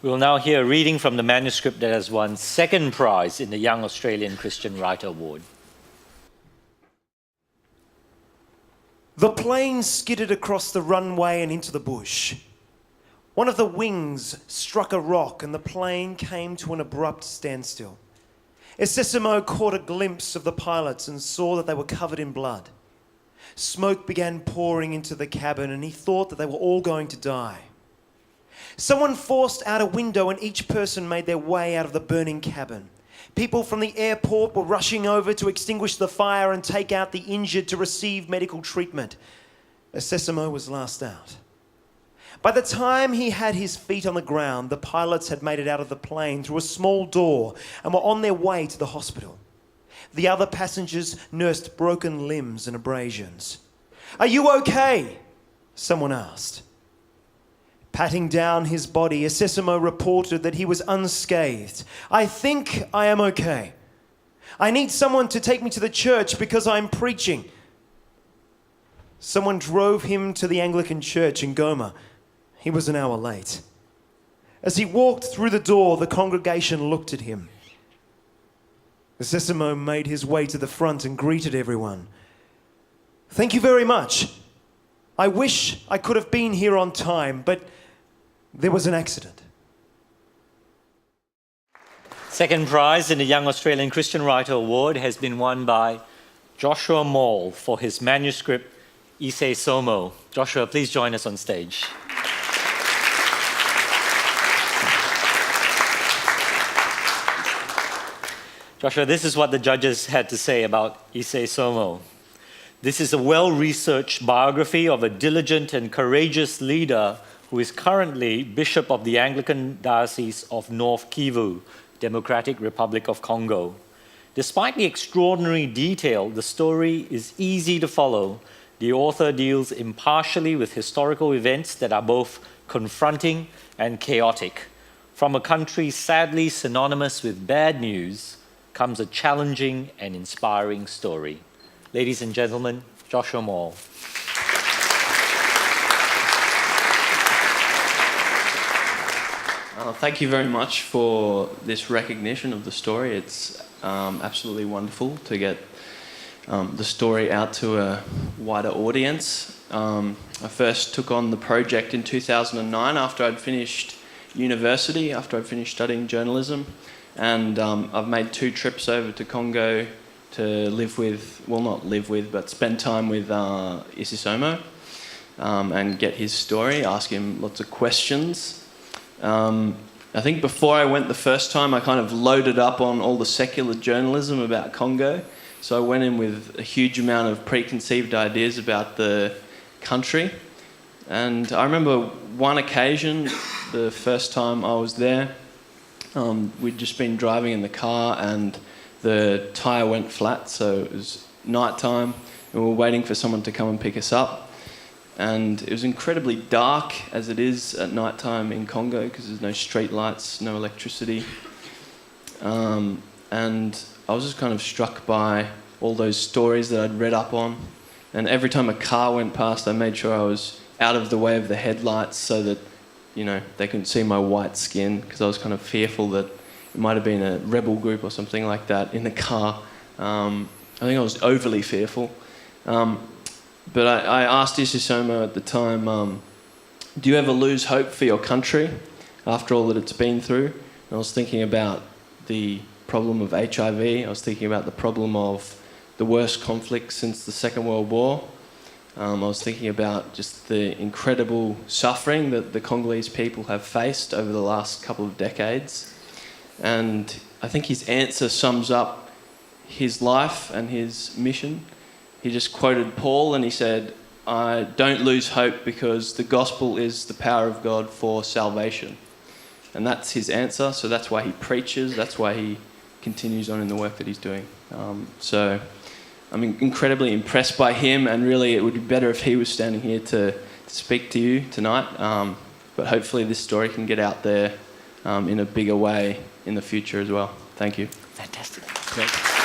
We will now hear a reading from the manuscript that has won second prize in the Young Australian Christian Writer Award. The plane skidded across the runway and into the bush. One of the wings struck a rock and the plane came to an abrupt standstill. Isesomo caught a glimpse of the pilots and saw that they were covered in blood. Smoke began pouring into the cabin and he thought that they were all going to die. Someone forced out a window and each person made their way out of the burning cabin. People from the airport were rushing over to extinguish the fire and take out the injured to receive medical treatment. Isesomo was last out. By the time he had his feet on the ground, the pilots had made it out of the plane through a small door and were on their way to the hospital. The other passengers nursed broken limbs and abrasions. "Are you okay?" someone asked. Patting down his body, Isesomo reported that he was unscathed. "I think I am okay. I need someone to take me to the church because I'm preaching." Someone drove him to the Anglican church in Goma. He was an hour late. As he walked through the door, the congregation looked at him. Isesomo made his way to the front and greeted everyone. "Thank you very much. I wish I could have been here on time, but there was an accident." Second prize in the Young Australian Christian Writer Award has been won by Joshua Maule for his manuscript Isesomo. Joshua, please join us on stage. Joshua, this is what the judges had to say about Isesomo. "This is a well-researched biography of a diligent and courageous leader who is currently Bishop of the Anglican Diocese of North Kivu, Democratic Republic of Congo. Despite the extraordinary detail, the story is easy to follow. The author deals impartially with historical events that are both confronting and chaotic. From a country sadly synonymous with bad news comes a challenging and inspiring story." Ladies and gentlemen, Joshua Maule. Thank you very much for this recognition of the story. It's absolutely wonderful to get the story out to a wider audience. I first took on the project in 2009 after I'd finished university, after I'd finished studying journalism. And I've made 2 trips over to Congo to live with, well, not live with, but spend time with Isesomo and get his story, ask him lots of questions. I think before I went the first time, I kind of loaded up on all the secular journalism about Congo. So I went in with a huge amount of preconceived ideas about the country. And I remember one occasion, the first time I was there, we'd just been driving in the car and the tyre went flat, so it was night time and we were waiting for someone to come and pick us up. And it was incredibly dark, as it is at night time in Congo, because there's no street lights, no electricity. And I was just kind of struck by all those stories that I'd read up on. And every time a car went past, I made sure I was out of the way of the headlights so that, you know, they couldn't see my white skin, because I was kind of fearful that it might have been a rebel group or something like that in the car. I think I was overly fearful. But I asked Isesomo at the time, do you ever lose hope for your country after all that it's been through? And I was thinking about the problem of HIV. I was thinking about the problem of the worst conflict since the Second World War. I was thinking about just the incredible suffering that the Congolese people have faced over the last couple of decades. And I think his answer sums up his life and his mission. He just quoted Paul and he said, "I don't lose hope because the gospel is the power of God for salvation." And that's his answer, so that's why he preaches, that's why he continues on in the work that he's doing. So I'm incredibly impressed by him, and really it would be better if he was standing here to speak to you tonight. But hopefully this story can get out there in a bigger way in the future as well. Thank you. Fantastic. Great.